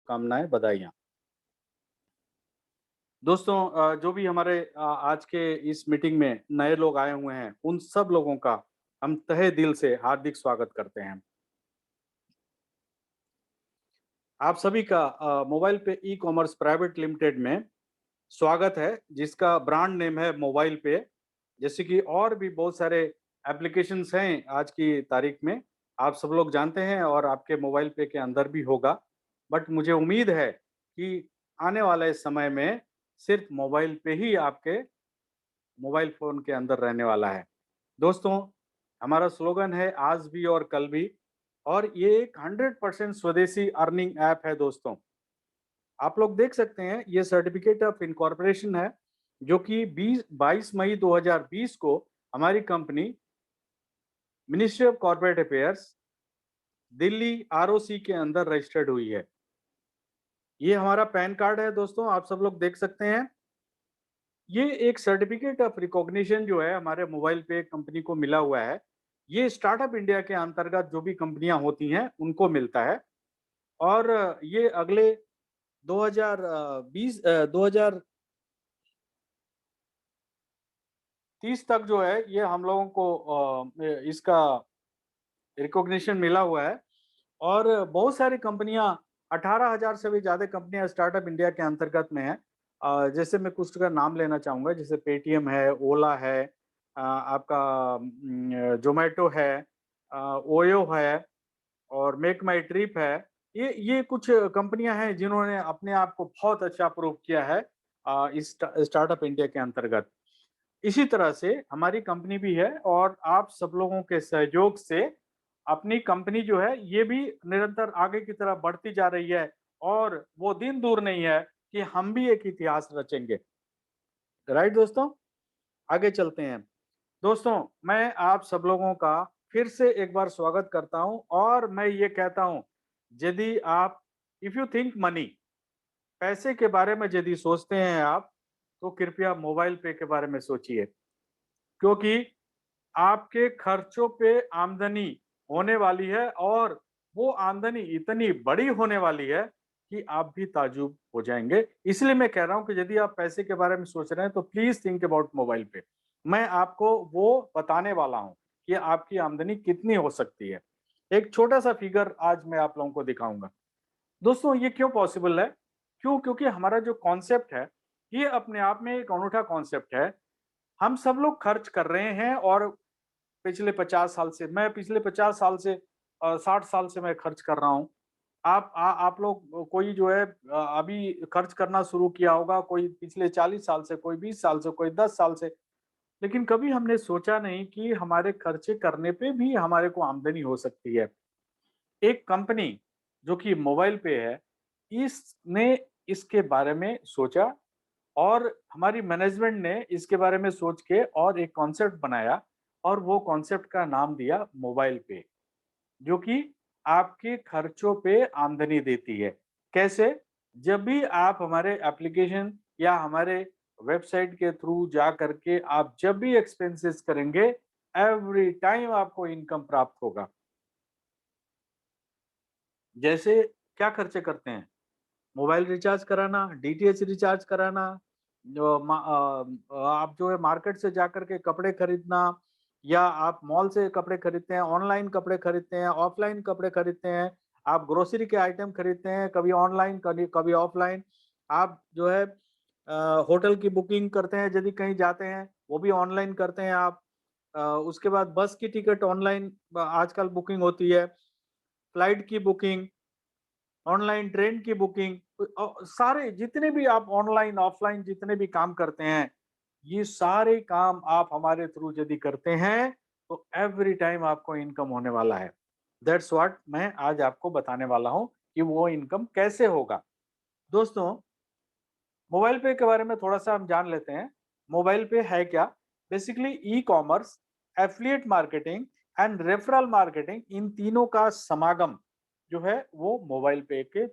शुभकामनाएं, बधाइयाँ। दोस्तों, जो भी हमारे आज के इस मीटिंग में नए लोग आए हुए हैं, उन सब लोगों का हम तहे दिल से हार्दिक स्वागत करते हैं। आप सभी का मोबाइल पे ई कॉमर्स प्राइवेट लिमिटेड में स्वागत है, जिसका ब्रांड नेम है मोबाइल पे। जैसे कि और भी बहुत सारे एप्लीकेशंस हैं आज की तारीख में, आप सब लोग जानते हैं और आपके मोबाइल पे के अंदर भी होगा। बट मुझे उम्मीद है कि आने वाले समय में सिर्फ मोबाइल पे ही आपके मोबाइल फ़ोन के अंदर रहने वाला है। दोस्तों, हमारा स्लोगन है आज भी और कल भी, और ये एक 100% स्वदेशी अर्निंग ऐप है दोस्तों। आप लोग देख सकते हैं, ये सर्टिफिकेट ऑफ इनकॉर्पोरेशन है, जो कि 22 मई 2020 को हमारी company ministry of corporate affairs Delhi ROC के अंदर रजिस्टर्ड हुई है। ये हमारा पैन कार्ड है दोस्तों, आप सब लोग देख सकते हैं। ये एक सर्टिफिकेट ऑफ रिकॉग्निशन जो है हमारे मोबाइल पे कंपनी को मिला हुआ है। ये स्टार्टअप इंडिया के अंतर्गत जो भी कंपनियां होती हैं उनको मिलता है। और ये अगले 2020 2030 तक जो है ये हम लोगों को इसका रिकॉग्निशन मिला हुआ है। और बहुत सारी कंपनियां, 18,000 से भी ज्यादा कंपनियां स्टार्टअप इंडिया के अंतर्गत में है। जैसे मैं कुछ का नाम लेना चाहूंगा, जैसे पेटीएम है, ओला है, आपका जोमेटो है, ओयो है, और मेक माई ट्रिप है। ये कुछ कंपनियां हैं जिन्होंने अपने आप को बहुत अच्छा प्रूव किया है इस स्टार्टअप इंडिया के अंतर्गत। इसी तरह से हमारी कंपनी भी है, और आप सब लोगों के सहयोग से अपनी कंपनी जो है ये भी निरंतर आगे की तरफ बढ़ती जा रही है। और वो दिन दूर नहीं है कि हम भी एक इतिहास रचेंगे। राइट दोस्तों, आगे चलते हैं। दोस्तों, मैं आप सब लोगों का फिर से एक बार स्वागत करता हूं, और मैं ये कहता हूं, यदि आप, इफ यू थिंक मनी, पैसे के बारे में यदि सोचते हैं आप, तो कृपया मोबाइल पे के बारे में सोचिए। क्योंकि आपके खर्चों पे आमदनी होने वाली है, और वो आमदनी इतनी बड़ी होने वाली है कि आप भी ताज्जुब हो जाएंगे। इसलिए मैं कह रहा हूं कि यदि आप पैसे के बारे में सोच रहे हैं तो प्लीज थिंक अबाउट मोबाइल पे। मैं आपको वो बताने वाला हूं कि आपकी आमदनी कितनी हो सकती है। एक छोटा सा फिगर आज मैं आप लोगों को दिखाऊंगा। दोस्तों, ये क्यों पॉसिबल है? क्योंकि हमारा जो कॉन्सेप्ट है, ये अपने आप में एक अनूठा कॉन्सेप्ट है। हम सब लोग खर्च कर रहे हैं, और पिछले 50 साल से, मैं पिछले 50 साल से 60 साल से मैं खर्च कर रहा हूँ। आप लोग कोई जो है अभी खर्च करना शुरू किया होगा, कोई पिछले 40 साल से, कोई 20 साल से, कोई 10 साल से। लेकिन कभी हमने सोचा नहीं कि हमारे खर्चे करने पे भी हमारे को आमदनी हो सकती है। एक कंपनी जो कि मोबाइल पे है, इसने इसके बारे में सोचा, और हमारी मैनेजमेंट ने इसके बारे में सोच के और एक कॉन्सेप्ट बनाया, और वो कॉन्सेप्ट का नाम दिया मोबाइल पे, जो कि आपके खर्चों पे आमदनी देती है। कैसे? जब भी आप हमारे एप्लीकेशन या हमारे वेबसाइट के थ्रू जा करके आप जब भी एक्सपेंसेस करेंगे, एवरी टाइम आपको इनकम प्राप्त होगा। जैसे क्या खर्चे करते हैं? मोबाइल रिचार्ज कराना, डीटीएच रिचार्ज कराना, आप जो है मार्केट से जाकर के कपड़े खरीदना, या आप मॉल से कपड़े खरीदते हैं, ऑनलाइन कपड़े खरीदते हैं, ऑफलाइन कपड़े खरीदते हैं, आप ग्रोसरी के आइटम खरीदते हैं, कभी ऑनलाइन कभी कभी ऑफलाइन। आप जो है होटल की बुकिंग करते हैं, यदि कहीं जाते हैं वो भी ऑनलाइन करते हैं आप। उसके बाद बस की टिकट ऑनलाइन आजकल बुकिंग होती है, फ्लाइट की बुकिंग, ऑनलाइन ट्रेन की बुकिंग, सारे जितने भी आप ऑनलाइन ऑफलाइन जितने भी काम करते हैं, ये सारे काम आप हमारे थ्रू यदि करते हैं, तो एवरी टाइम आपको इनकम होने वाला है। दैट्स व्हाट मैं आज आपको बताने वाला हूं कि वो इनकम कैसे होगा। दोस्तों, मोबाइल पे के बारे में थोड़ा सा हम जान लेते हैं। मोबाइल पे है क्या? Basically e commerce, affiliate marketing and referral marketing, इन तीनों का समागम जो है वो मोबाइल पे के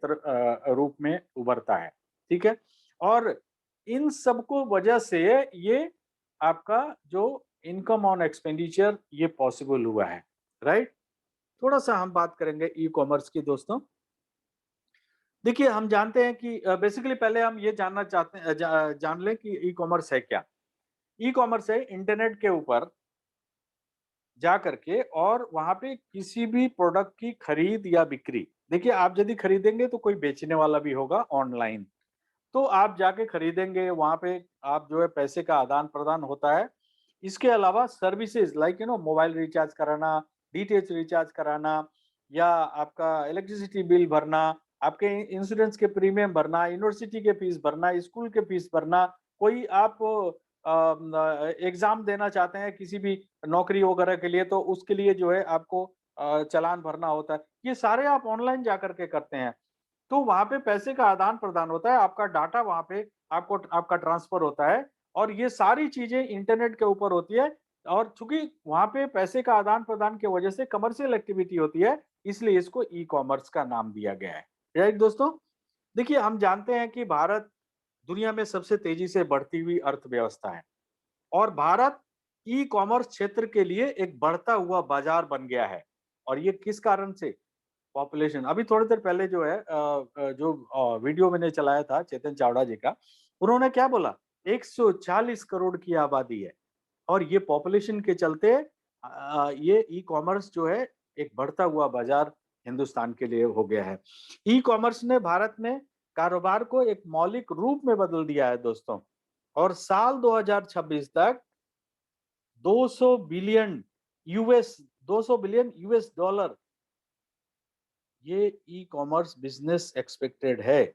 रूप में उभरता है। ठीक है? और इन सबको वजह से ये आपका जो इनकम ऑन एक्सपेंडिचर ये पॉसिबल हुआ है। राइट? थोड़ा सा हम बात करेंगे ई कॉमर्स की दोस्तों। देखिए, हम जानते हैं कि बेसिकली पहले हम ये जानना चाहते हैं जान लें कि ई-कॉमर्स है क्या? ई-कॉमर्स है इंटरनेट के ऊपर जा करके और वहाँ पे किसी भी प्रोडक्ट की खरीद या बिक्री। देखिए, आप यदि खरीदेंगे तो कोई बेचने वाला भी होगा ऑनलाइन। तो आप जाके खरीदेंगे, वहाँ पे आप जो है पैसे का आदान-प्रदान होता है। इसके अलावा सर्विसेज़ लाइक मोबाइल रिचार्ज कराना, डीटीएच रिचार्ज कराना या आपका इलेक्ट्रिसिटी बिल भरना, आपके इंश्योरेंस के प्रीमियम भरना, यूनिवर्सिटी के फीस भरना, स्कूल के फीस भरना, कोई आप एग्ज़ाम देना चाहते हैं किसी भी नौकरी वगैरह के लिए तो उसके लिए जो है आपको चालान भरना होता है। ये सारे आप ऑनलाइन जाकर के करते हैं। तो वहाँ पे पैसे का आदान-प्रदान होता है, आपका डाटा वहाँ पे आपको आपका ट्रांसफ़र होता है और ये सारी चीज़ें इंटरनेट के ऊपर होती है और चूँकि वहाँ पे पैसे का आदान-प्रदान की वजह से कमर्शियल एक्टिविटी होती है, इसलिए इसको ई-कॉमर्स का नाम दिया गया है। राइट दोस्तों? देखिए, हम जानते हैं कि भारत दुनिया में सबसे तेज़ी से बढ़ती हुई अर्थव्यवस्था है और भारत ई-कॉमर्स क्षेत्र के लिए एक बढ़ता हुआ बाज़ार बन गया है और ये किस कारण से? पॉपुलेशन अभी थोड़ी देर पहले जो है जो वीडियो मैंने चलाया था चेतन चावड़ा जी का, उन्होंने क्या बोला? 140 करोड़ की आबादी है और ये पॉपुलेशन के चलते ये ई-कॉमर्स जो है एक बढ़ता हुआ बाजार हिंदुस्तान के लिए हो गया है। ई-कॉमर्स ने भारत में कारोबार को एक मौलिक रूप में बदल दिया है दोस्तों और साल 2026 तक 200 billion US 200 billion US dollar ये ई-कॉमर्स बिजनेस एक्सपेक्टेड है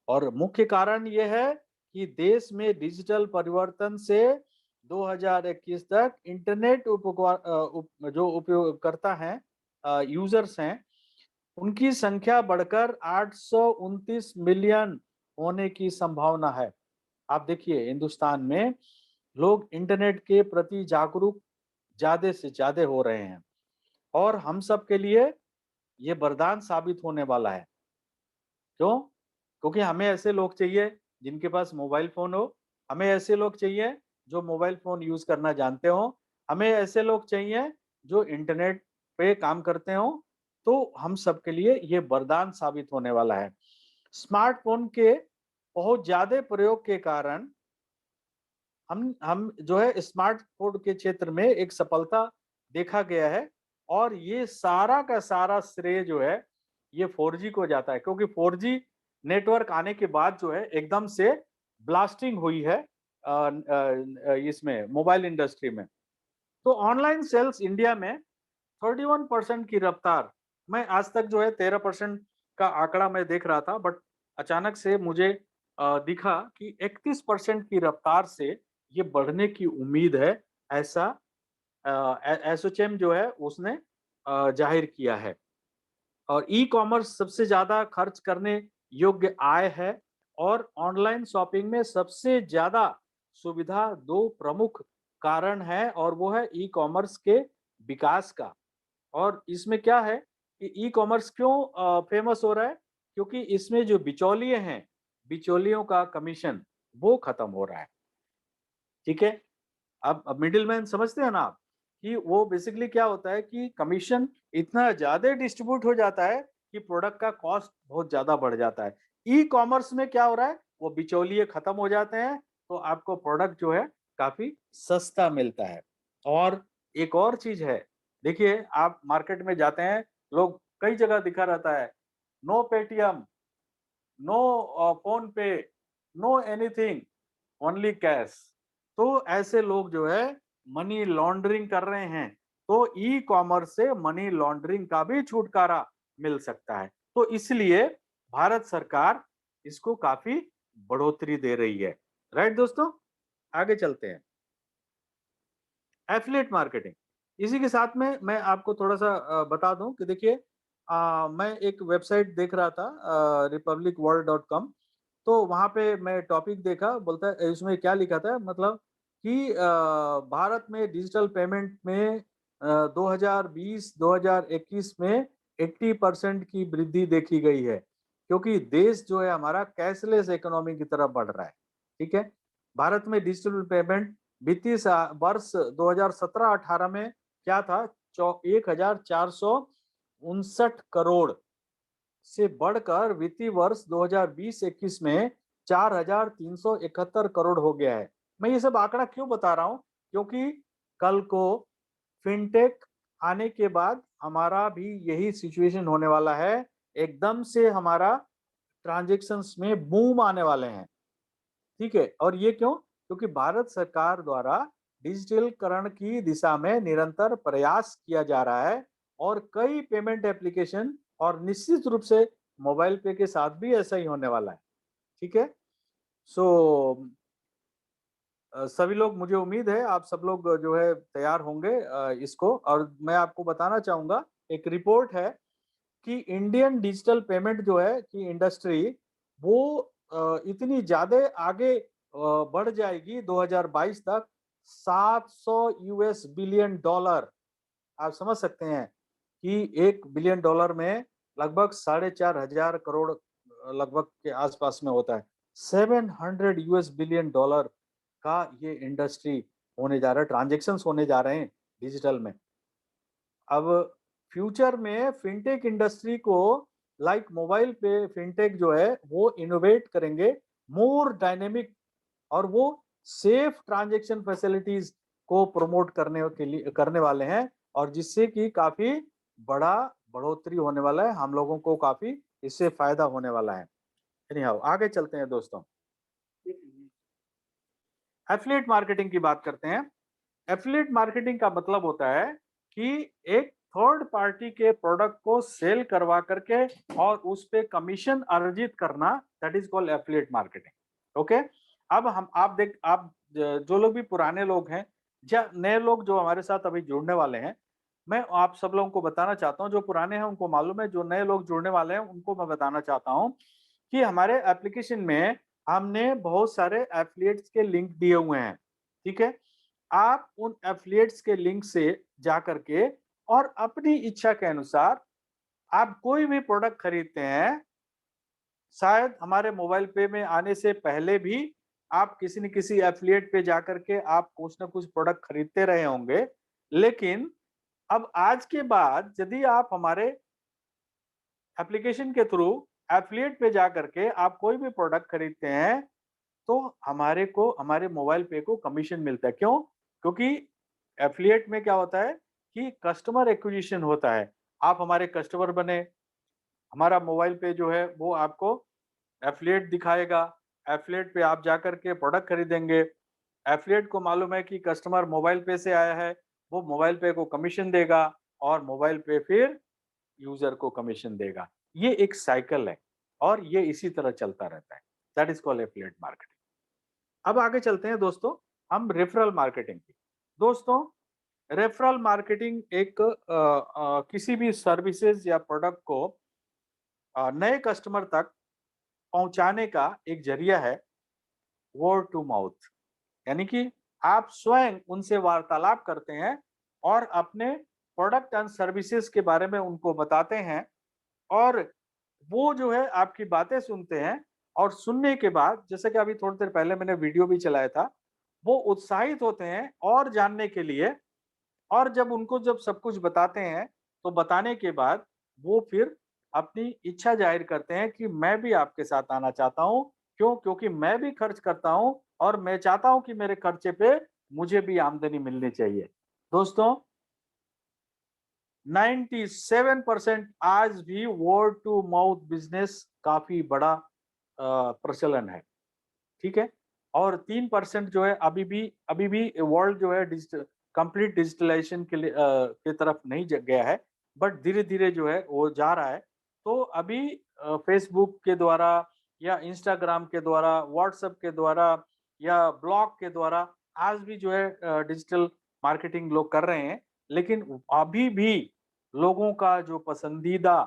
और मुख्य कारण ये है कि देश में डिजिटल परिवर्तन से 2021 तक इंटरनेट जो उपयोगकर्ता हैं यूजर्स हैं उनकी संख्या बढ़कर 829 मिलियन होने की संभावना है। आप देखिए हिंदुस्तान में लोग इंटरनेट के प्रति जागरूक ज्यादा से ज्यादा हो रहे हैं और हम सब के लिए ये वरदान साबित होने वाला है। क्यों? क्योंकि हमें ऐसे लोग चाहिए जिनके पास मोबाइल फ़ोन हो, हमें ऐसे लोग चाहिए जो मोबाइल फ़ोन यूज़ करना जानते हों, हमें ऐसे लोग चाहिए जो इंटरनेट पे काम करते हों, तो हम सबके लिए ये वरदान साबित होने वाला है। स्मार्टफ़ोन के बहुत ज़्यादा प्रयोग के कारण हम जो है स्मार्टफ़ोन के क्षेत्र में एक सफलता देखा गया है और ये सारा का सारा श्रेय जो है, ये 4G को जाता है क्योंकि 4G नेटवर्क आने के बाद जो है एकदम से ब्लास्टिंग हुई है इसमें मोबाइल इंडस्ट्री में। तो ऑनलाइन सेल्स इंडिया में 31% की रफ्तार मैं आज तक जो है 13% का आंकड़ा मैं देख रहा था बट अचानक से मुझे दिखा कि 31% की रफ्तार से ये बढ़ने की उम्मीद है ऐसा एसोचैम जो है उसने जाहिर किया है और ई कॉमर्स सबसे ज्यादा खर्च करने योग्य आय है और ऑनलाइन शॉपिंग में सबसे ज्यादा सुविधा दो प्रमुख कारण है और वो है ई कॉमर्स के विकास का और इसमें क्या है कि ई कॉमर्स क्यों फेमस हो रहा है क्योंकि इसमें जो बिचौलिए हैं बिचौलियों का कमीशन वो खत्म हो रहा है ठीक है अब मिडिलमैन समझते हैं ना आप कि वो बेसिकली क्या होता है कि कमीशन इतना ज्यादा डिस्ट्रीब्यूट हो जाता है कि प्रोडक्ट का कॉस्ट बहुत ज्यादा बढ़ जाता है ई कॉमर्स में क्या हो रहा है वो बिचौलिए खत्म हो जाते हैं तो आपको प्रोडक्ट जो है काफी सस्ता मिलता है और एक और चीज है देखिए आप मार्केट में जाते हैं लोग कई जगह दिखा रहता है नो पेटीएम नो फोन पे नो एनीथिंग ओनली कैश तो ऐसे लोग जो है मनी लॉन्ड्रिंग कर रहे हैं तो ई कॉमर्स से मनी लॉन्ड्रिंग का भी छुटकारा मिल सकता है तो इसलिए भारत सरकार इसको काफी बढ़ोतरी दे रही है राइट दोस्तों आगे चलते हैं एफिलिएट मार्केटिंग इसी के साथ में मैं आपको थोड़ा सा बता दूं कि देखिए मैं एक वेबसाइट देख रहा था republicworld.com तो वहां पे मैं टॉपिक देखा बोलता है इसमें क्या लिखा था मतलब कि भारत में डिजिटल पेमेंट में 2020-2021 में 80% की वृद्धि देखी गई है क्योंकि देश जो है हमारा कैशलेस इकोनॉमी की तरफ बढ़ रहा है ठीक है भारत में डिजिटल पेमेंट वित्तीय वर्ष 2017-18 में क्या था 1459 करोड़ से बढ़कर वित्तीय वर्ष 2020-21 में 4,371 करोड़ हो गया है। मैं ये सब आंकड़ा क्यों बता रहा हूँ? क्योंकि कल को फिनटेक आने के बाद हमारा भी यही सिचुएशन होने वाला है। एकदम से हमारा ट्रांजैक्शंस में बूम आने वाले हैं। ठीक है, और ये क्यों? क्योंकि भारत सरकार द्वारा डिजिटलीकरण की दिशा में निरंतर प्रयास किया जा रहा है और कई पेमेंट एप्लीकेशन और निश्चित रूप से मोबाइल पे के साथ भी ऐसा ही होने वाला है। ठीक है, सो सभी लोग, मुझे उम्मीद है आप सब लोग जो है तैयार होंगे इसको। और मैं आपको बताना चाहूंगा, एक रिपोर्ट है कि इंडियन डिजिटल पेमेंट जो है कि इंडस्ट्री वो इतनी ज्यादा आगे बढ़ जाएगी 2022 तक। 700 यूएस बिलियन डॉलर, आप समझ सकते हैं कि 1 बिलियन डॉलर में लगभग 4,500 करोड़ लगभग के आसपास में होता है। 700 यूएस बिलियन डॉलर का ये इंडस्ट्री होने जा रहा है, ट्रांजेक्शन्स होने जा रहे हैं डिजिटल में। अब फ्यूचर में फिनटेक इंडस्ट्री को लाइक मोबाइल पे फिनटेक जो है वो इनोवेट करेंगे, मोर डायनेमिक, और वो सेफ ट्रांजैक्शन फैसिलिटीज को प्रमोट करने के लिए करने वाले हैं, और जिससे कि काफी बड़ा बढ़ोतरी होने वाला है, हम लोगों को काफी इससे फायदा होने वाला है। एनीहाउ, आगे चलते हैं दोस्तों। एफिलिएट मार्केटिंग की बात करते हैं। एफिलिएट मार्केटिंग का मतलब होता है कि एक थर्ड पार्टी के प्रोडक्ट को सेल करवा करके और उस पे कमीशन अर्जित करना, that is called affiliate marketing. Okay, अब हम आप जो लोग भी पुराने लोग हैं या नए लोग जो हमारे साथ अभी जुड़ने वाले हैं, मैं आप सब लोगों को बताना चाहता हूं, जो पुराने हैं उनको मालूम है, जो नए लोग जुड़ने वाले हैं उनको मैं बताना चाहता हूं कि हमारे एप्लीकेशन में हमने बहुत सारे एफिलिएट्स के लिंक दिए हुए हैं। ठीक है, आप उन एफिलिएट्स के लिंक से जा करके और अपनी इच्छा के अनुसार आप कोई भी प्रोडक्ट खरीदते हैं, शायद हमारे मोबाइल पे में आने से पहले भी आप किसी न किसी एफिलिएट पे जाकर के आप कुछ ना कुछ प्रोडक्ट खरीदते रहे होंगे, लेकिन अब आज के बाद यदि आप हमारे एप्लीकेशन के थ्रू एफिलिएट पे जा करके आप कोई भी प्रोडक्ट खरीदते हैं, तो हमारे को हमारे मोबाइल पे को कमीशन मिलता है। क्यों? क्योंकि एफिलिएट में क्या होता है कि कस्टमर एक्विजिशन होता है। आप हमारे कस्टमर बने, हमारा मोबाइल पे जो है वो आपको एफिलिएट दिखाएगा। एफिलिएट पे आप जाकर के प्रोडक्ट खरीदेंगे। एफिलिएट को मालूम है कि कस्टमर मोबाइल पे से आया है, वो मोबाइल पे को कमीशन देगा और मोबाइल पे फिर यूजर को कमीशन देगा। ये एक साइकिल है और ये इसी तरह चलता रहता है। That is called affiliate marketing. अब आगे चलते हैं दोस्तों, हम रेफरल मार्केटिंग की। दोस्तों, रेफरल मार्केटिंग एक किसी भी सर्विसेज या प्रोडक्ट को नए कस्टमर तक पहुंचाने का एक जरिया है, वर्ड टू माउथ। यानी कि आप स्वयं उनसे वार्तालाप करते हैं और अपने प्रोडक्ट एंड सर्विसेज के बारे में उनको बताते हैं, और वो जो है आपकी बातें सुनते हैं, और सुनने के बाद, जैसे कि अभी थोड़ी देर पहले मैंने वीडियो भी चलाया था, वो उत्साहित होते हैं और जानने के लिए। और जब उनको जब सब कुछ बताते हैं, तो बताने के बाद वो फिर अपनी इच्छा जाहिर करते हैं कि मैं भी आपके साथ आना चाहता हूँ। क्यों? क्योंकि मैं भी खर्च करता हूँ और मैं चाहता हूँ कि मेरे खर्चे पे मुझे भी आमदनी मिलनी चाहिए। दोस्तों, 97% आज भी वर्ड टू माउथ बिजनेस काफी बड़ा प्रचलन है। ठीक है, और 3% जो है अभी भी वर्ल्ड जो है डिजिटल कंप्लीट डिजिटलाइजेशन के लिए के तरफ नहीं गया है, बट धीरे धीरे जो है वो जा रहा है। तो अभी फेसबुक के द्वारा या इंस्टाग्राम के द्वारा, व्हाट्सएप के द्वारा या ब्लॉग के द्वारा आज भी जो है डिजिटल मार्केटिंग लोग कर रहे हैं, लेकिन अभी भी लोगों का जो पसंदीदा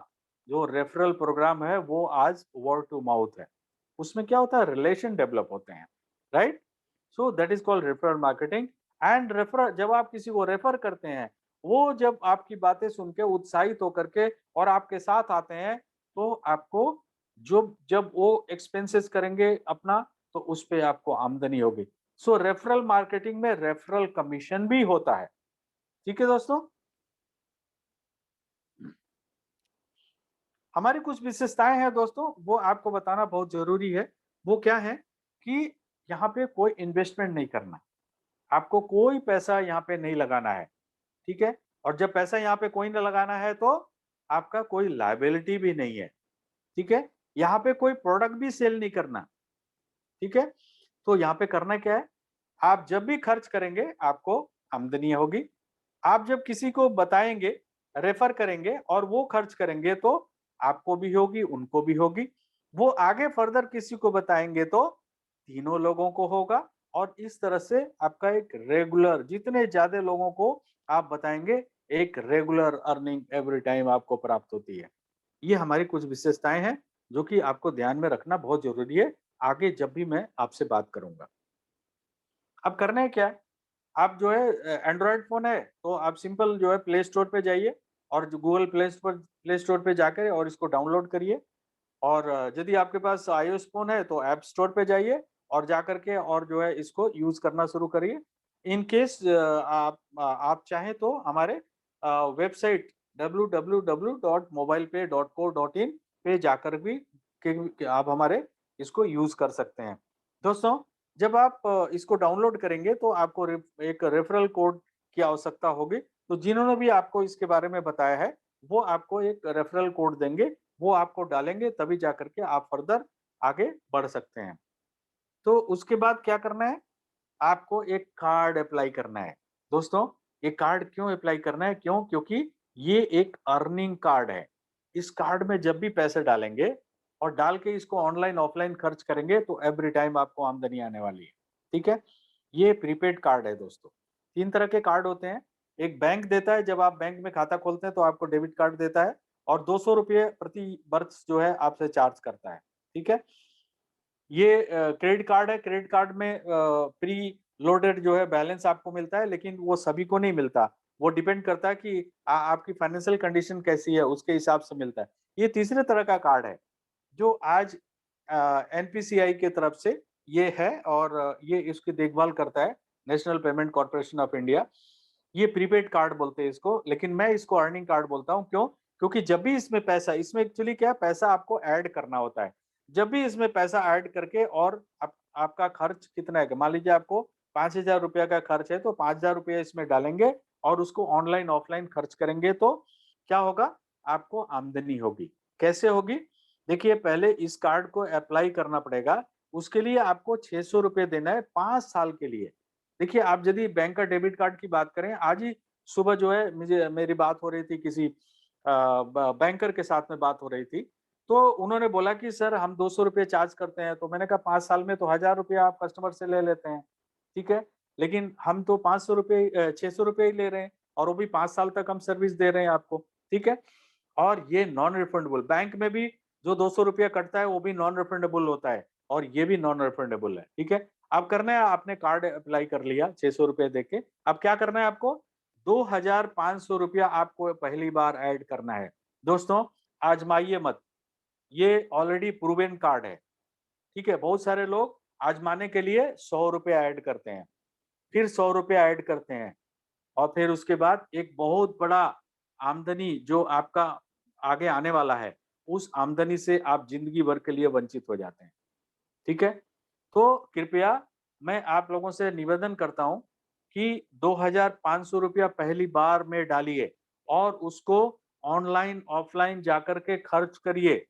जो रेफरल प्रोग्राम है वो आज वर्ड टू माउथ है। उसमें क्या होता है, रिलेशन डेवलप होते हैं, right? So that is called referral marketing. And refer, जब आप किसी को रेफर करते हैं, वो जब आपकी बातें सुन के उत्साहित होकर के और आपके साथ आते हैं, तो आपको जो जब वो एक्सपेंसेस करेंगे अपना, तो उस पे आपको आमदनी होगी। सो रेफरल मार्केटिंग में रेफरल कमीशन भी होता है। ठीक है दोस्तों, हमारी कुछ विशेषताएं हैं दोस्तों, वो आपको बताना बहुत जरूरी है। वो क्या है कि यहाँ पे कोई इन्वेस्टमेंट नहीं करना, आपको कोई पैसा यहाँ पे नहीं लगाना है, ठीक है? और जब पैसा यहाँ पे कोई ना लगाना है तो आपका कोई लायबिलिटी भी नहीं है, ठीक है? यहाँ पे कोई प्रोडक्ट भी सेल नहीं करना, ठीक है? तो यहाँ पे करना क्या है, आप जब भी खर्च करेंगे आपको आमदनी होगी। आप जब किसी को बताएंगे, रेफर करेंगे और वो खर्च करेंगे तो आपको भी होगी, उनको भी होगी। वो आगे फर्दर किसी को बताएंगे तो तीनों लोगों को होगा और इस तरह से आपका एक रेगुलर, जितने ज्यादा लोगों को आप बताएंगे, एक रेगुलर अर्निंग एवरी टाइम आपको प्राप्त होती है। ये हमारी कुछ विशेषताएं हैं जो कि आपको ध्यान में रखना बहुत जरूरी है आगे जब भी मैं आपसे बात करूंगा। अब करना है क्या है, आप जो है एंड्रॉयड फ़ोन है, तो आप सिंपल जो है प्ले स्टोर पे जाइए और जो गूगल प्ले स्टोर पे जाकर और इसको डाउनलोड करिए। और यदि आपके पास आईओएस फ़ोन है तो ऐप स्टोर पे जाइए और जाकर के और जो है इसको यूज़ करना शुरू करिए। इन केस आप चाहें तो हमारे वेबसाइट www.mobilepay.co.in पे जाकर भी के आप हमारे इसको यूज़ कर सकते हैं। दोस्तों, जब आप इसको डाउनलोड करेंगे तो आपको एक रेफरल कोड की आवश्यकता होगी। तो जिन्होंने भी आपको इसके बारे में बताया है, वो आपको एक रेफरल कोड देंगे, वो आपको डालेंगे तभी जाकर के आप फर्दर आगे बढ़ सकते हैं। तो उसके बाद क्या करना है, आपको एक कार्ड अप्लाई करना है। दोस्तों, ये कार्ड क्यों अप्लाई करना है? क्यों? क्योंकि ये एक अर्निंग कार्ड है। इस कार्ड में जब भी पैसे डालेंगे और डाल के इसको ऑनलाइन ऑफलाइन खर्च करेंगे तो एवरी टाइम आपको आमदनी आने वाली है। ठीक है? ये प्रीपेड कार्ड है दोस्तों। 3 तरह के कार्ड होते हैं। एक बैंक देता है, जब आप बैंक में खाता खोलते हैं तो आपको डेबिट कार्ड देता है और ₹200 प्रति वर्ष जो है आपसे चार्ज करता है। ठीक है? ये क्रेडिट कार्ड है। क्रेडिट कार्ड में प्री लोडेड जो है बैलेंस आपको मिलता है, लेकिन वो सभी को नहीं मिलता। वो डिपेंड करता है कि आपकी फाइनेंशियल कंडीशन कैसी है, उसके हिसाब से मिलता है। ये तीसरे तरह का कार्ड है, जो आज एनपीसीआई की तरफ से ये है और ये इसकी देखभाल करता है, national payment corporation of India. ये प्रीपेड कार्ड बोलते हैं इसको, लेकिन मैं इसको अर्निंग कार्ड बोलता हूँ। क्यों? क्योंकि जब भी इसमें पैसा, इसमें एक्चुअली क्या है, पैसा आपको ऐड करना होता है। जब भी इसमें पैसा ऐड करके और आपका खर्च कितना है, मान लीजिए आपको ₹5000 का खर्च है, तो ₹5000 इसमें डालेंगे और उसको ऑनलाइन ऑफलाइन खर्च करेंगे तो क्या होगा, आपको आमदनी होगी। कैसे होगी? देखिए, पहले इस कार्ड को अप्लाई करना पड़ेगा। उसके लिए आपको ₹600 देना है 5 साल के लिए। देखिए, आप यदि बैंक का डेबिट कार्ड की बात करें, आज ही सुबह जो है मेरी बात हो रही थी किसी बैंकर के साथ में बात हो रही थी। तो उन्होंने बोला कि सर हम ₹200 चार्ज करते हैं। तो मैंने कहा 5 साल में तो ₹1000 आप कस्टमर से ले लेते हैं, ठीक है? लेकिन हम तो ₹500 ₹600 ही ले रहे हैं और वो भी 5 साल तक हम सर्विस दे रहे हैं आपको, ठीक है? और ये नॉन रिफंडेबल, बैंक में भी जो ₹200 कटता है वो भी नॉन रिफंडेबल होता है और ये भी नॉन रिफंडेबल है, ठीक है? अब करना है, आपने कार्ड अप्लाई कर लिया ₹600 दे के, अब क्या करना है आपको? ₹2500 आपको पहली बार ऐड करना है। दोस्तों, आजमाइए मत, ये ऑलरेडी प्रूवन कार्ड है, ठीक है? बहुत सारे लोग आजमाने के लिए ₹100 ऐड करते हैं, फिर ₹100 ऐड करते हैं और फिर उसके बाद एक बहुत बड़ा आमदनी जो आपका आगे आने वाला है, उस आमदनी से आप ज़िंदगी भर के लिए वंचित हो जाते हैं, ठीक है? तो कृपया मैं आप लोगों से निवेदन करता हूँ कि ₹2500 पहली बार में डालिए और उसको ऑनलाइन, ऑफलाइन जाकर के खर्च करिए।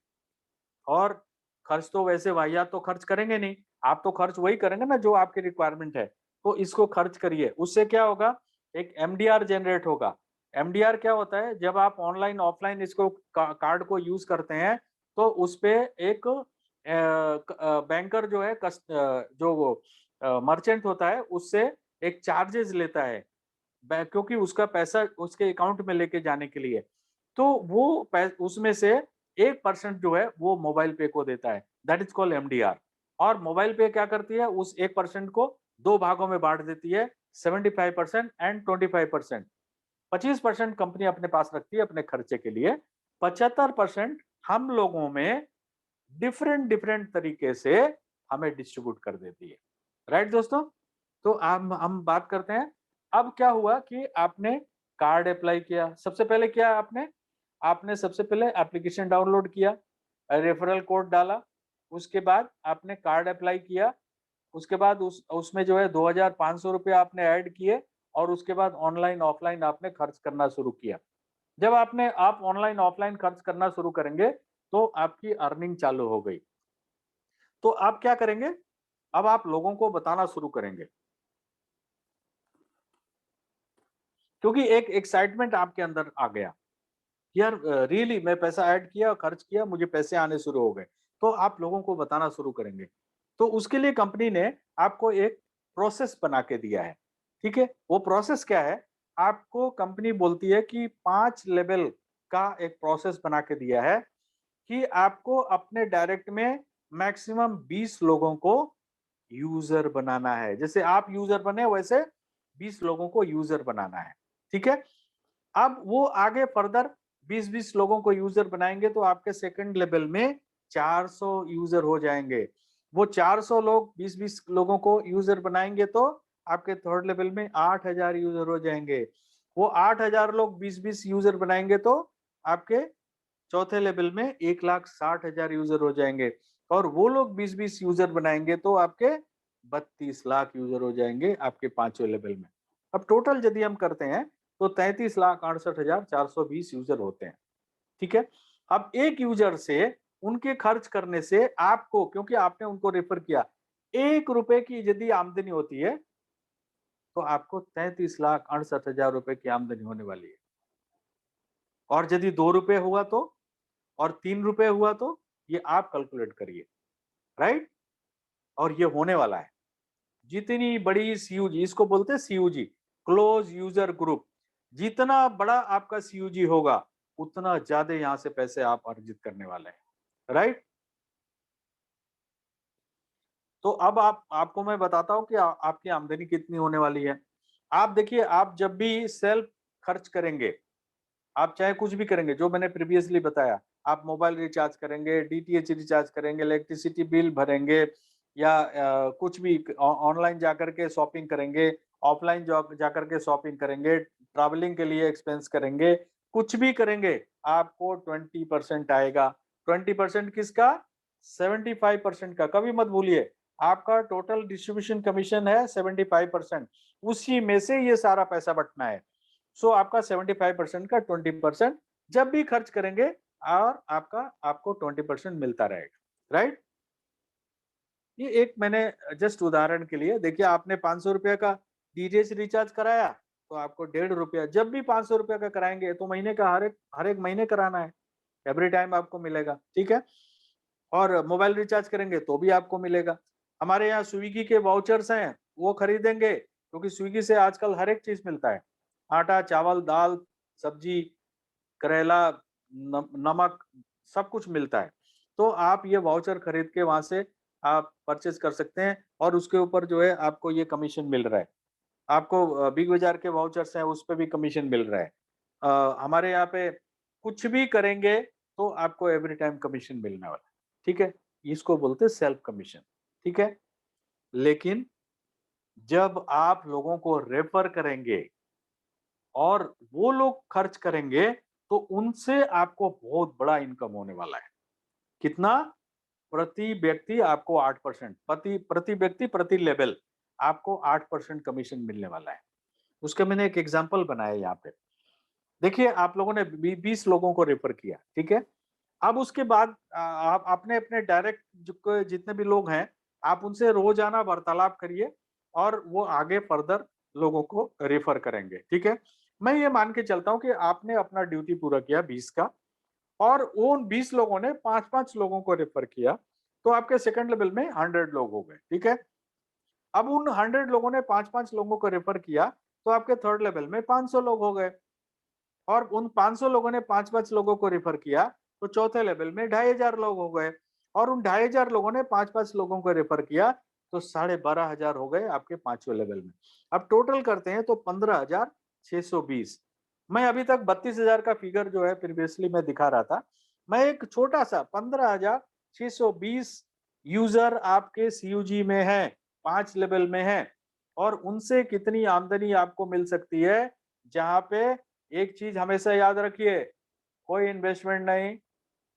और खर्च तो वैसे वाहियात तो खर्च करेंगे नहीं, आप तो खर्च वही करेंगे ना जो आपकी रिक्वायरमेंट है। तो इसको खर्च करिए, उससे क्या होगा, एक एमडीआर जनरेट होगा। एमडीआर क्या होता है, जब आप ऑनलाइन ऑफलाइन इसको कार्ड को यूज करते हैं तो उसपे एक बैंकर जो है जो वो मर्चेंट होता है उससे एक चार्जेस लेता है, क्योंकि उसका पैसा उसके अकाउंट में लेके जाने के लिए। तो वो उसमें से 1% जो है वो मोबाइल पे को देता है, दैट इज कॉल्ड एमडीआर। और मोबाइल पे क्या करती है, उस 1% को दो भागों में बांट देती है, 75% एंड 25%। 25% कंपनी अपने पास रखती है अपने खर्चे के लिए, 75% हम लोगों में डिफरेंट डिफरेंट तरीके से हमें डिस्ट्रीब्यूट कर देती है। राइट दोस्तों? तो हम बात करते हैं। अब क्या हुआ कि आपने कार्ड अप्लाई किया, सबसे पहले क्या आपने आपने सबसे पहले एप्लीकेशन डाउनलोड किया, रेफरल कोड डाला, उसके बाद आपने कार्ड अप्लाई किया, उसके बाद उसमें जो है 2,500 रुपये आपने ऐड किए और उसके बाद ऑनलाइन ऑफलाइन आपने खर्च करना शुरू किया। जब आप ऑनलाइन ऑफलाइन खर्च करना शुरू करेंगे तो आपकी अर्निंग चालू हो गई। तो आप क्या करेंगे? अब आप लोगों को बताना शुरू करेंगे, क्योंकि एक एक्साइटमेंट आपके अंदर आ गया। यार रियली मैं पैसा ऐड किया, खर्च किया, मुझे पैसे आने शुरू हो गए। तो आप लोगों को बताना शुरू करेंगे। तो उसके लिए कंपनी ने आपको एक प्रोसेस बना के दिया है, ठीक है? वो प्रोसेस क्या है? आपको कंपनी बोलती है कि 5 लेवल का एक प्रोसेस बना के दिया है कि आपको अपने डायरेक्ट में मैक्सिमम 20 लोगों को यूजर बनाना है। जैसे आप यूजर बने वैसे 20 लोगों को यूजर बनाना है, ठीक है? अब वो आगे फर्दर 20-20 लोगों को यूजर बनाएंगे तो आपके सेकंड लेवल में 400 यूजर हो जाएंगे। वो 400 लोग 20-20 लोगों को यूजर बनाएंगे तो आपके थर्ड लेवल में 8,000 यूजर हो जाएंगे। वो 8,000 लोग 20-20 यूजर बनाएंगे तो आपके चौथे लेवल में 1,60,000 यूजर हो जाएंगे और वो लोग 20-20 यूजर बनाएंगे तो आपके 32 लाख यूजर हो जाएंगे आपके पांचवें लेवल में। अब टोटल यदि हम करते हैं तो 33,68,420 यूजर होते हैं, ठीक है? अब एक यूजर से उनके खर्च करने से आपको, क्योंकि आपने उनको रेफर किया, 1 रुपए की यदि आमदनी होती है तो आपको 33,68,000 रुपए की आमदनी होने वाली है। और यदि 2 रुपए हुआ तो, और 3 रुपए हुआ तो, ये आप कैलकुलेट करिए, राइट? और ये होने वाला है। जितनी बड़ी सीयूजी, इसको बोलते हैं सीयूजी, क्लोज यूजर ग्रुप, जितना बड़ा आपका सीयूजी होगा उतना ज्यादा यहां से पैसे आप अर्जित करने वाले हैं, राइट? तो अब आपको मैं बताता हूं कि आपकी आमदनी कितनी होने वाली है। आप देखिए, आप जब भी सेल्फ खर्च करेंगे, आप चाहे कुछ भी करेंगे, जो मैंने प्रीवियसली बताया, आप मोबाइल रिचार्ज करेंगे, डीटीएच रिचार्ज करेंगे, इलेक्ट्रिसिटी बिल भरेंगे या कुछ भी ऑनलाइन जाकर के शॉपिंग करेंगे, ऑफलाइन जाकर के शॉपिंग करेंगे, ट्रैवलिंग के लिए एक्सपेंस करेंगे, कुछ भी करेंगे, आपको 20% आएगा। 20% किसका? 75% का। कभी मत भूलिए, आपका टोटल डिस्ट्रीब्यूशन कमीशन है 75%, उसी में से ये सारा पैसा बटना है। सो आपका 75% का 20% जब भी खर्च करेंगे और आपको 20% मिलता रहेगा, राइट? ये एक मैंने जस्ट उदाहरण के लिए, देखिए आपने 500 रुपए का डीटीएच रिचार्ज कराया तो आपको 1.5 रुपया, जब भी 500 रुपए का कराएंगे तो महीने का हर एक महीने कराना है, एवरी टाइम आपको मिलेगा, ठीक है? और मोबाइल रिचार्ज करेंगे तो भी आपको मिलेगा। हमारे यहाँ स्विगी के वाउचर्स हैं, वो खरीदेंगे क्योंकि स्विगी से आजकल हर एक चीज मिलता है, आटा, चावल, दाल, सब्जी, करेला, नमक, सब कुछ मिलता है। तो आप ये वाउचर खरीद के वहां से आप परचेज कर सकते हैं और उसके ऊपर जो है आपको ये कमीशन मिल रहा है। आपको बिग बाजार के वाउचर्स हैं, उस पे भी कमीशन मिल रहा है। हमारे यहाँ पे कुछ भी करेंगे तो आपको एवरी टाइम कमीशन मिलने वाला है, ठीक है? इसको बोलते हैं सेल्फ कमीशन, ठीक है? लेकिन जब आप लोगों को रेफर करेंगे और वो लोग खर्च करेंगे तो उनसे आपको बहुत बड़ा इनकम होने वाला है। कितना? प्रति व्यक्ति आपको 8%, प्रति व्यक्ति प्रति लेवल आपको 8% कमीशन मिलने वाला है। उसका मैंने एक एग्जांपल बनाया यहाँ पे। देखिए, आप लोगों ने 20 लोगों को रेफर किया, ठीक है? अब उसके बाद आप अपने अपने डायरेक्ट जितने भी लोग हैं, आप उनसे रोजाना वार्तालाप करिए और वो आगे फर्दर लोगों को रेफर करेंगे, ठीक है? मैं ये मान के चलता हूँ कि आपने अपना ड्यूटी पूरा किया 20 का और उन 20 लोगों ने 5-5 लोगों को रेफर किया, तो आपके सेकंड लेवल में 100 लोग हो गए, ठीक है? अब उन 100 लोगों ने 5-5 लोगों को रेफर किया, तो आपके थर्ड लेवल में 500 लोग हो गए और उन 500 लोगों ने 5-5 लोगों को रेफर किया, तो चौथे लेवल में 2,500 लोग हो गए और उन 2,500 लोगों ने 5-5 लोगों को रेफर किया, तो 12,500 हो गए आपके पांचवें लेवल में। अब टोटल करते हैं तो 15,620। मैं अभी तक 32,000 का फिगर जो है प्रीवियसली मैं दिखा रहा था। मैं एक छोटा सा 15,620 यूजर आपके सीयूजी में है, 5 लेवल में है और उनसे कितनी आमदनी आपको मिल सकती है, जहां पे एक चीज हमेशा याद रखिए, कोई इन्वेस्टमेंट नहीं,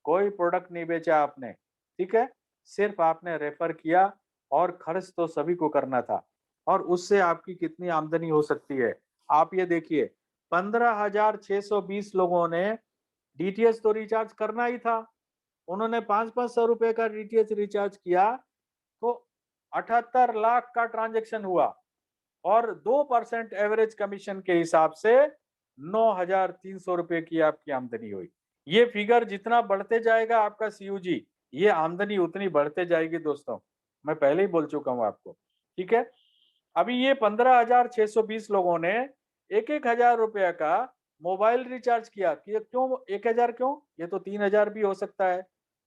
कोई प्रोडक्ट नहीं बेचा आपने, ठीक है? सिर्फ आपने रेफर किया और खर्च तो सभी को करना था और उससे आपकी कितनी आमदनी हो सकती है। आप ये देखिए 15,620 लोगों ने डीटीएच तो रिचार्ज करना ही था। उन्होंने 5-5 सौ रुपए का डीटीएच रिचार्ज किया तो 78 लाख का ट्रांजैक्शन हुआ और 2% एवरेज कमीशन के हिसाब से 9,300 रुपए की आपकी आमदनी हुई। ये फिगर जितना बढ़ते जाएगा आपका सीयूजी, ये आमदनी उतनी बढ़ते जाएगी दोस्तों। मैं पहले ही बोल चुका हूँ आपको, ठीक है? अभी ये 15,620 लोगों ने 1-1 हजार रुपया का मोबाइल रिचार्ज किया कि क्यों 1,000 क्यों? ये तो 3,000 भी हो सकता है।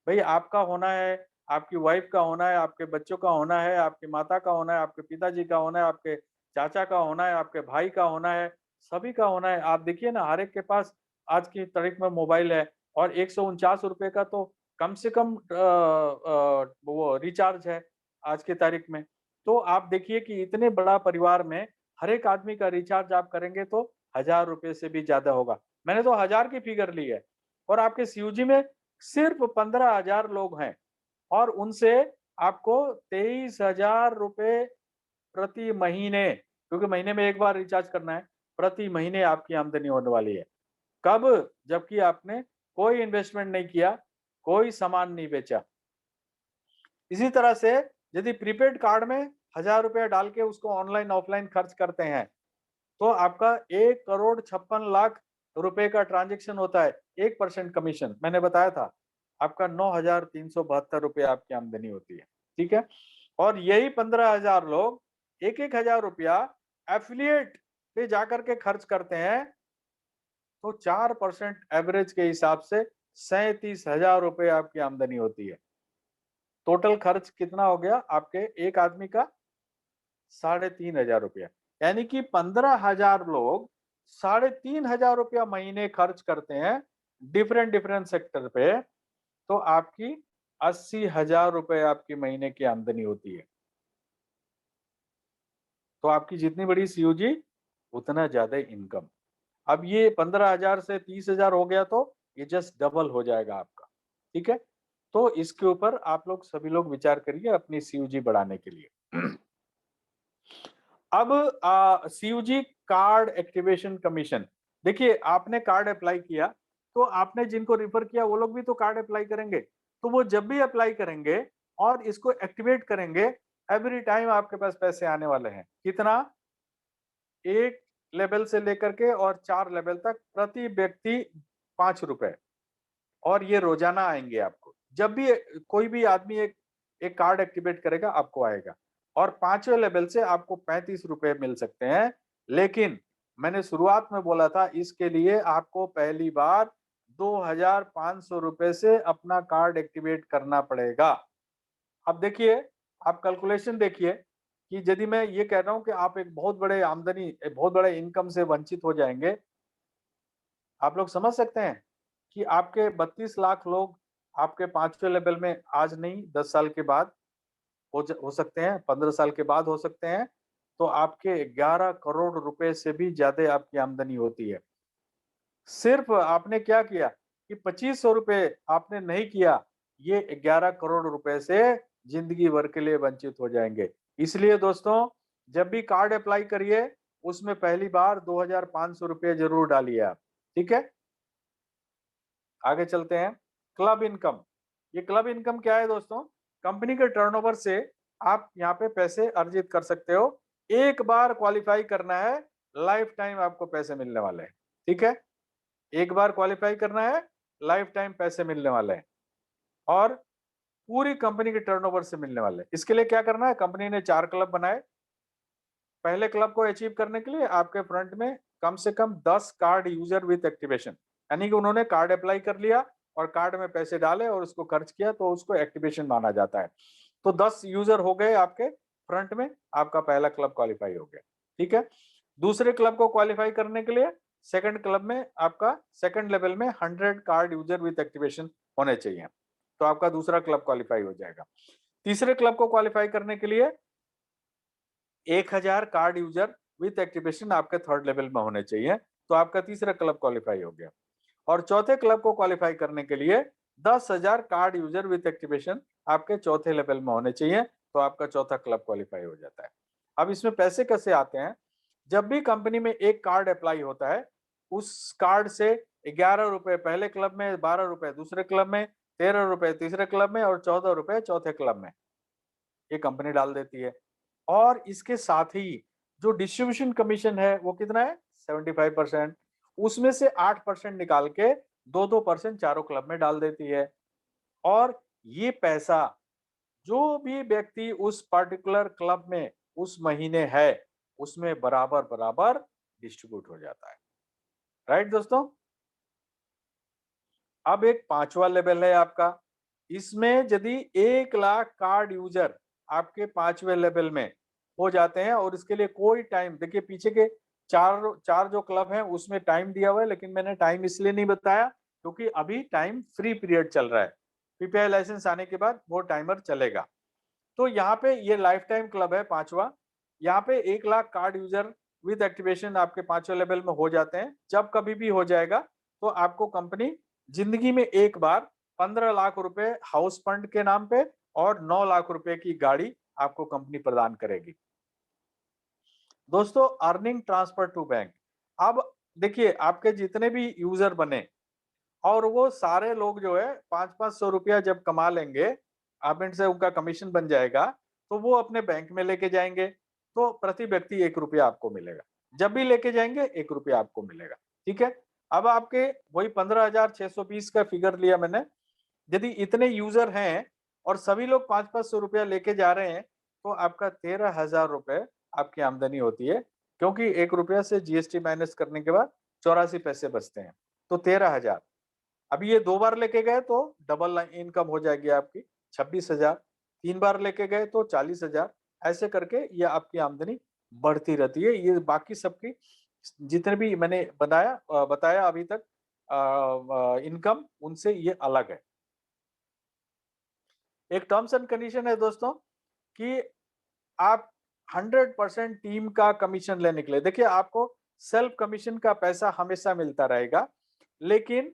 भाई आपका होना है, आपकी वाइफ का होना है, आपके बच्चों का होना है, आपकी माता का होना है, आपके पिताजी का होना है, आपके चाचा का होना है, आपके भाई का होना है, सभी का होना है। आप देखिए ना हर एक के पास आज की तारीख में मोबाइल है और 149 रुपए का तो कम से कम वो रिचार्ज है आज की तारीख में। तो आप देखिए कि इतने बड़ा परिवार में हर एक आदमी का रिचार्ज आप करेंगे तो 1,000 रुपए से भी ज्यादा होगा। मैंने तो 1,000 की फिगर ली है और आपके सीयूजी में सिर्फ 15,000 लोग हैं और उनसे आपको 23,000 रुपए प्रति महीने, क्योंकि महीने में एक बार रिचार्ज करना है, प्रति महीने आपकी आमदनी होने वाली है। कब? जबकि आपने कोई इन्वेस्टमेंट नहीं किया, कोई सामान नहीं बेचा। इसी तरह से यदि प्रीपेड कार्ड में 1,000 रुपया डाल के उसको ऑनलाइन ऑफलाइन खर्च करते हैं तो आपका 1,56,00,000 रुपए का ट्रांजैक्शन होता है। 1% कमीशन मैंने बताया था। आपका 9,372 रुपए आपकी आमदनी होती है, ठीक है? और यही 15,000 लोग 1-1 हजार रुपया एफिलिएट पे जाकर के खर्च करते हैं तो 4% एवरेज के हिसाब से 37,000 रुपए आपकी आमदनी होती है। टोटल खर्च कितना हो गया आपके एक आदमी का? 3,500 रुपया। यानी कि 15,000 लोग 3,500 रुपया महीने खर्च करते हैं डिफरेंट डिफरेंट सेक्टर पे, तो आपकी 80,000 रुपए आपकी महीने की आमदनी होती है। तो आपकी जितनी बड़ी सीयूजी उतना ज्यादा इनकम। अब ये 15,000 से 30,000 हो गया तो ये जस्ट डबल हो जाएगा आपका, ठीक है? तो इसके ऊपर आप लोग सभी लोग विचार करिए अपनी सीयूजी बढ़ाने के लिए। अब सीयूजी कार्ड एक्टिवेशन कमीशन, देखिए आपने कार्ड अप्लाई किया तो आपने जिनको रिफर किया वो लोग भी तो कार्ड अप्लाई करेंगे, तो वो जब भी अप्लाई करेंगे और इसको एक्टिवेट करेंगे एवरी टाइम आपके पास पैसे आने वाले हैं। कितना? एक लेवल से लेकर के और 4 लेवल तक प्रति व्यक्ति 5 रुपए और ये रोजाना आएंगे आपको। जब भी कोई भी आदमी एक एक कार्ड एक्टिवेट करेगा आपको आएगा और 5वें लेवल से आपको 35 रुपए मिल सकते हैं। लेकिन मैंने शुरुआत में बोला था इसके लिए आपको पहली बार 2,500 रुपए से अपना कार्ड एक्टिवेट करना पड़ेगा। अब देखिए, आप कैलकुलेशन देखिए कि यदि मैं ये कह रहा हूँ कि आप एक बहुत बड़े आमदनी, एक बहुत बड़े इनकम से वंचित हो जाएंगे, आप लोग समझ सकते हैं कि आपके 32 लाख लोग आपके 5वें लेवल में आज नहीं 10 साल के बाद हो सकते हैं, 15 साल के बाद हो सकते हैं, तो आपके 11 करोड़ रुपए से भी ज्यादा आपकी आमदनी होती है। सिर्फ आपने क्या किया कि 2500 रुपए आपने नहीं किया, ये 11 करोड़ रुपए से जिंदगी भर के लिए वंचित हो जाएंगे। इसलिए दोस्तों, जब भी कार्ड अप्लाई करिए उसमें पहली बार 2,500 रुपए जरूर डालिए आप, ठीक है? आगे चलते हैं। क्लब इनकम, ये क्लब इनकम क्या है दोस्तों? कंपनी के टर्नओवर से आप यहाँ पे पैसे अर्जित कर सकते हो। एक बार क्वालिफाई करना है, लाइफ टाइम आपको पैसे मिलने वाले हैं, ठीक है? एक बार क्वालिफाई करना है, लाइफ टाइम पैसे मिलने वाले हैं और पूरी कंपनी के टर्नओवर से मिलने वाले हैं। इसके लिए क्या करना है? कंपनी ने 4 क्लब बनाए। पहले क्लब को अचीव करने के लिए आपके फ्रंट में कम से कम 10 कार्ड यूजर विद एक्टिवेशन, यानी कि उन्होंने कार्ड अप्लाई कर लिया और कार्ड में पैसे डाले और उसको खर्च किया तो उसको एक्टिवेशन माना जाता है। तो 10 यूजर हो गए आपके फ्रंट में, आपका पहला क्लब क्वालिफाई हो गया, ठीक है? दूसरे क्लब को क्वालिफाई करने के लिए सेकंड क्लब में आपका सेकंड लेवल में 100 कार्ड यूजर विद एक्टिवेशन होने चाहिए, तो आपका दूसरा क्लब क्वालिफाई हो जाएगा। तीसरे क्लब को क्वालिफाई करने के लिए 1,000 कार्ड यूजर विथ एक्टिवेशन आपके थर्ड लेवल में होने चाहिए, तो आपका तीसरा क्लब क्वालिफाई हो गया। और चौथे क्लब को क्वालिफाई करने के लिए 10,000 कार्ड यूजर विद एक्टिवेशन आपके चौथे लेवल में होने चाहिए, तो आपका चौथा क्लब क्वालिफाई हो जाता है। अब इसमें पैसे कैसे आते हैं? जब भी कंपनी में एक कार्ड अप्लाई होता है, उस कार्ड से 11 रुपए पहले क्लब में, 12 रुपए दूसरे क्लब में, 13 रुपए तीसरे क्लब में और 14 रुपए चौथे क्लब में ये कंपनी डाल देती है। और इसके साथ ही जो डिस्ट्रीब्यूशन कमीशन है वो कितना है? 75%। उसमें से 8% निकाल के 2-2% चारों क्लब में डाल देती है। और ये पैसा जो भी व्यक्ति उस पर्टिकुलर क्लब में उस महीने है, उसमें बराबर-बराबर डिस्ट्रीब्यूट हो जाता है। राइट दोस्तों? अब एक 5वां लेवल है आपका। इसमें यदि 1 लाख कार्ड यूज़र आपके 5वें लेवल में हो जाते हैं और इसके लिए कोई टाइम, देखिए पीछे के 4 जो क्लब हैं उसमें टाइम दिया हुआ है, लेकिन मैंने टाइम इसलिए नहीं बताया क्योंकि अभी टाइम फ्री पीरियड चल रहा है। पीपीआई लाइसेंस आने के बाद वो टाइमर चलेगा। तो यहाँ पे ये लाइफ टाइम क्लब है 5वां। यहाँ पे 1 lakh card user with activation आपके 5वें लेवल में हो जाते हैं। जब कभी भी हो जाएगा तो आपको कंपनी जिंदगी में एक बार 15 लाख रुपए हाउस फंड के नाम पे और 9 लाख रुपए की गाड़ी आपको कंपनी प्रदान करेगी। दोस्तों, अर्निंग ट्रांसफर टू बैंक। अब देखिए आपके जितने भी यूजर बने और वो सारे लोग जो है 500-500 रुपया जब कमा लेंगे, पेमेंट से उनका कमीशन बन जाएगा, तो वो अपने बैंक में लेके जाएंगे, तो प्रति व्यक्ति 1 रुपया आपको मिलेगा। जब भी लेके जाएंगे 1 रुपया आपको मिलेगा। ठीक है? अब आपके वही 15,620 का फिगर लिया मैंने। यदि इतने यूजर हैं और सभी लोग 500-500 रुपया लेके जा रहे हैं, तो आपका 13,000 रुपए आपकी आमदनी होती है, क्योंकि 1 रुपया से जीएसटी माइनस करने के बाद 84 पैसे बचते हैं, तो 13,000। अभी ये 2 बार लेके गए तो डबल इनकम हो जाएगी आपकी 26,000, 3 बार लेके गए तो 40,000। ऐसे करके ये आपकी आमदनी बढ़ती रहती है। ये बाकी सबकी जितने भी मैंने बताया अभी तक इनकम, उनसे ये अलग है। एक टर्म्स एंड कंडीशन है दोस्तों कि आप 100% टीम का कमीशन लेने के लिए, देखिए आपको सेल्फ कमीशन का पैसा हमेशा मिलता रहेगा, लेकिन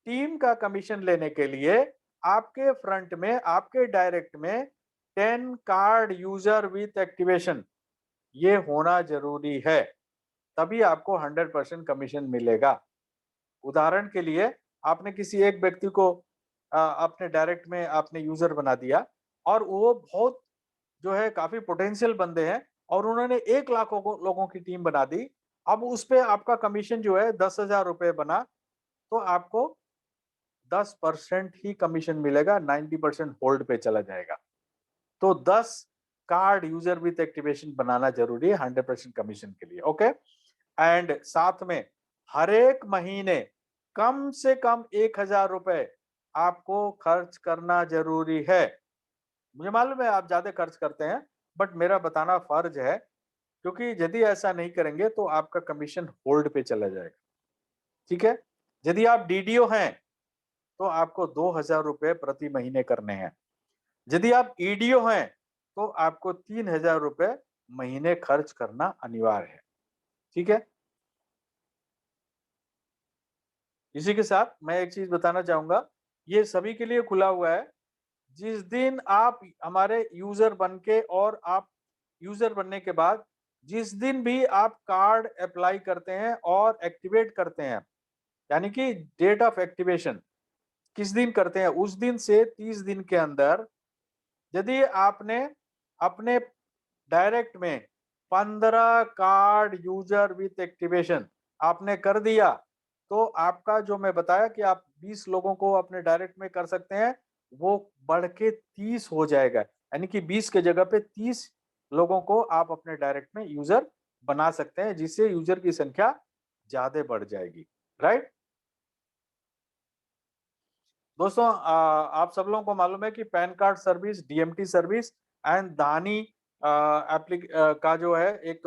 टीम का कमीशन लेने के लिए आपके फ्रंट में, आपके डायरेक्ट में 10 कार्ड यूजर विथ एक्टिवेशन ये होना जरूरी है, तभी आपको 100% कमीशन मिलेगा। उदाहरण के लिए आपने किसी एक व्यक्ति को अपने डायरेक्ट में आपने यूजर बना दिया और वो बहुत जो है काफी पोटेंशियल बंदे हैं और उन्होंने 1 लाख लोगों की टीम बना दी। अब उस पे आपका कमीशन जो है 10,000 रुपए बना, तो आपको 10% ही कमीशन मिलेगा, 90% होल्ड पे चला जाएगा। तो 10 कार्ड यूजर विथ एक्टिवेशन बनाना जरूरी है 100% कमीशन के लिए। ओके, एंड साथ में हर एक महीने कम से कम 1,000 रुपए आपको खर्च करना जरूरी है। मुझे मालूम है आप ज्यादा खर्च करते हैं, बट मेरा बताना फर्ज है, क्योंकि यदि ऐसा नहीं करेंगे तो आपका कमीशन होल्ड पे चला जाएगा। ठीक है? यदि आप डीडीओ हैं तो आपको 2,000 रुपए प्रति महीने करने हैं। यदि आप ईडीओ हैं तो आपको 3,000 रुपए महीने खर्च करना अनिवार्य है। ठीक है? इसी के साथ मैं एक चीज बताना चाहूंगा, ये सभी के लिए खुला हुआ है। जिस दिन आप हमारे यूजर बन के और आप यूजर बनने के बाद जिस दिन भी आप कार्ड अप्लाई करते हैं और एक्टिवेट करते हैं, यानी कि डेट ऑफ एक्टिवेशन किस दिन करते हैं, उस दिन से 30 दिन के अंदर यदि आपने अपने डायरेक्ट में 15 कार्ड यूजर विथ एक्टिवेशन आपने कर दिया, तो आपका जो मैं बताया कि आप 20 लोगों को अपने डायरेक्ट में कर सकते हैं, वो बढ़ के 30 हो जाएगा। यानी कि 20 के जगह पे 30 लोगों को आप अपने डायरेक्ट में यूजर बना सकते हैं, जिससे यूजर की संख्या ज्यादा बढ़ जाएगी। राइट दोस्तों, आप सब लोगों को मालूम है कि pan card service, DMT service and दानी का जो है एक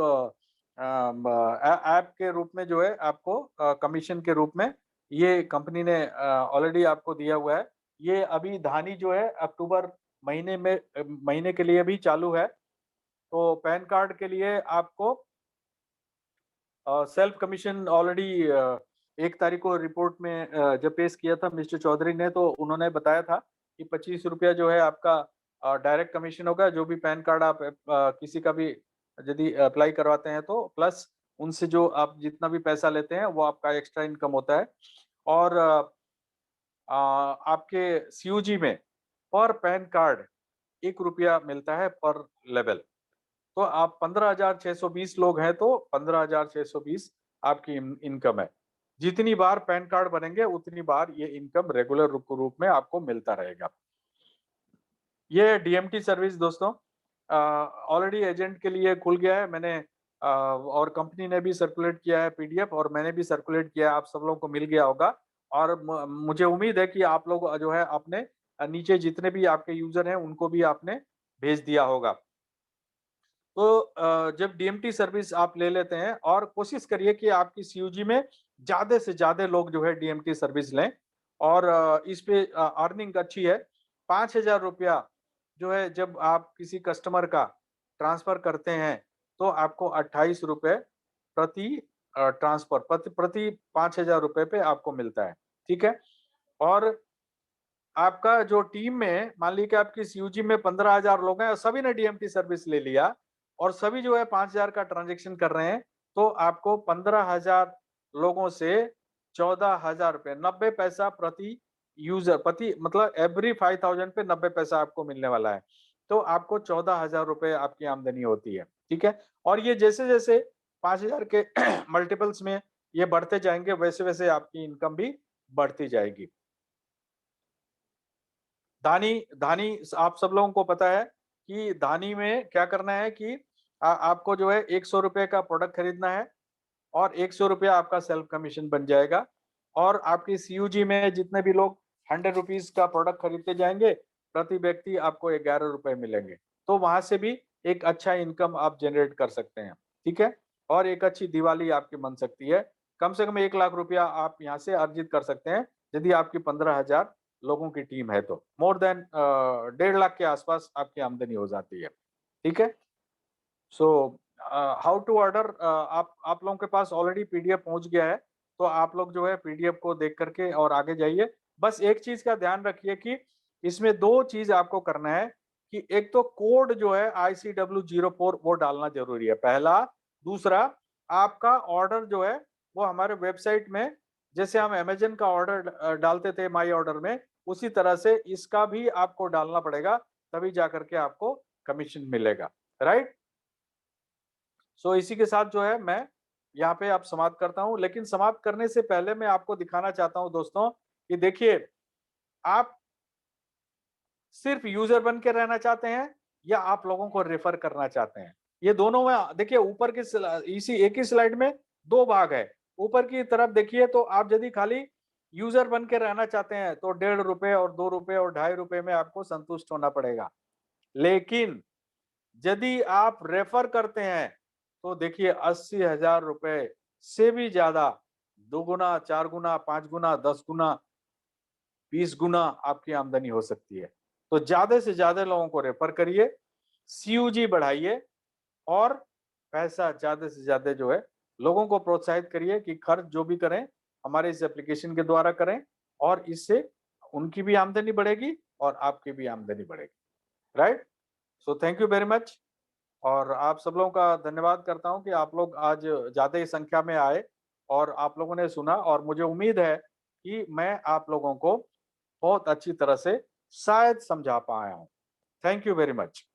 ऐप के रूप में जो है आपको कमीशन के रूप में ये कंपनी ने ऑलरेडी आपको दिया हुआ है। ये अभी धानी जो है अक्टूबर महीने के लिए भी चालू है। तो पैन कार्ड के लिए आपको सेल्फ कमीशन ऑलरेडी 1 तारीख को रिपोर्ट में जब पेश किया था मिस्टर चौधरी ने, तो उन्होंने बताया था कि ₹25 जो है आपका डायरेक्ट कमीशन होगा, जो भी पैन कार्ड आप किसी का भी यदि अप्लाई करवाते हैं तो, प्लस उनसे जो आप जितना भी पैसा लेते हैं वो आपका एक्स्ट्रा इनकम होता है। और आपके सीयूजी में पर पैन कार्ड ₹1 मिलता है पर लेवल। तो आप 15,620 लोग हैं तो 15,620 आपकी इनकम है। जितनी बार पैन कार्ड बनेंगे उतनी बार ये इनकम रेगुलर रूप में आपको मिलता रहेगा। ये डीएमटी सर्विस दोस्तों ऑलरेडी एजेंट के लिए खुल गया है। मैंने और कंपनी ने भी सर्कुलेट किया है पीडीएफ, और मैंने भी सर्कुलेट किया है, आप सब लोगों को मिल गया होगा। और मुझे उम्मीद है कि आप लोग जो है अपने नीचे जितने भी आपके यूजर हैं उनको भी आपने भेज दिया होगा। तो जब डीएमटी सर्विस आप ले लेते हैं, और कोशिश करिए कि आपकी सीयूजी में ज़्यादा से ज़्यादा लोग जो है डीएमटी सर्विस लें, और इस पे अर्निंग अच्छी है। ₹5,000 जो है जब आप किसी कस्टमर का ट्रांसफ़र करते हैं, तो आपको ₹28 प्रति ट्रांसफ़र प्रति प्रति ₹5,000 पे आपको मिलता है, ठीक है? और आपका जो टीम में मान लीजिए कि आपकी सीयूजी में 15,000 लोग हैं और सभी ने डीएमटी सर्विस ले लिया, और सभी जो है 5,000 का ट्रांजैक्शन कर रहे हैं, तो आपको 15,000 लोगों से ₹14,000 90 पैसा प्रति यूजर, प्रति मतलब एवरी 5,000 पे 90 पैसा आपको मिलने वाला है। तो आपको ₹14,000 आपकी आमदनी होती है, ठीक है? और ये जैसे-जैसे 5,000 के मल्टीपल्स में ये बढ़ते जाएँगे, वैसे-वैसे आपकी इनकम भी बढ़ती जाएगी। धानी धानी आप सब लोगों को पता है कि धानी में क्या करना है कि आपको जो है ₹100 का प्रोडक्ट खरीदना है, और ₹100 आपका सेल्फ कमीशन बन जाएगा। और आपकी सीयूजी में जितने भी लोग ₹100 का प्रोडक्ट खरीदते जाएंगे, प्रति व्यक्ति आपको ₹11 मिलेंगे। तो वहां से भी एक अच्छा इनकम आप जनरेट कर सकते हैं, ठीक है? और एक अच्छी दिवाली आपकी बन सकती है। कम से कम ₹1,00,000 आप यहाँ से अर्जित कर सकते हैं, यदि आपकी 15,000 लोगों की टीम है तो। मोर देन 1.5 लाख के आसपास आपकी आमदनी हो जाती है, ठीक है? सो हाउ टू ऑर्डर, आप लोगों के पास ऑलरेडी पीडीएफ पहुंच गया है, तो आप लोग जो है पीडीएफ को देख करके और आगे जाइए। बस एक चीज का ध्यान रखिए कि इसमें 2 चीज आपको करना है, कि एक तो कोड जो है ICW04 वो डालना जरूरी है, पहला। दूसरा, आपका ऑर्डर जो है वो हमारे वेबसाइट में, जैसे हम अमेज़न का ऑर्डर डालते थे माई ऑर्डर में, उसी तरह से इसका भी आपको डालना पड़ेगा, तभी जाकर के आपको कमीशन मिलेगा, राइट? सो इसी के साथ जो है मैं यहाँ पे अब समाप्त करता हूँ। लेकिन समाप्त करने से पहले मैं आपको दिखाना चाहता हूँ दोस्तों, कि देखिए, आप सिर्फ यूजर बन के रहना चाहते हैं, या आप लोगों को रेफर करना चाहते हैं? ये दोनों में देखिए, ऊपर की इसी एक ही स्लाइड में 2 भाग है। ऊपर की तरफ देखिए, तो आप यदि खाली यूजर बन के रहना चाहते हैं तो ₹1.5 और ₹2 और ₹2.5 में आपको संतुष्ट होना पड़ेगा। लेकिन यदि आप रेफर करते हैं, तो देखिए ₹80,000 से भी ज्यादा, 2 गुना, 4 गुना, 5 गुना, 10 गुना, 20 गुना आपकी आमदनी हो सकती है। तो ज्यादा से ज्यादा लोगों को रेफर करिए, सीयूजी बढ़ाइए, और पैसा ज्यादा से ज्यादा जो है लोगों को प्रोत्साहित करिए कि खर्च जो भी करें हमारे इस एप्लीकेशन के द्वारा करें, और इससे उनकी भी आमदनी बढ़ेगी और आपकी भी आमदनी बढ़ेगी, right? So thank you very much. और आप सब लोगों का धन्यवाद करता हूँ कि आप लोग आज ज़्यादा ही संख्या में आए, और आप लोगों ने सुना, और मुझे उम्मीद है कि मैं आप लोगों को बहुत अच्छी तरह से शायद समझा पाया हूँ। Thank you very much.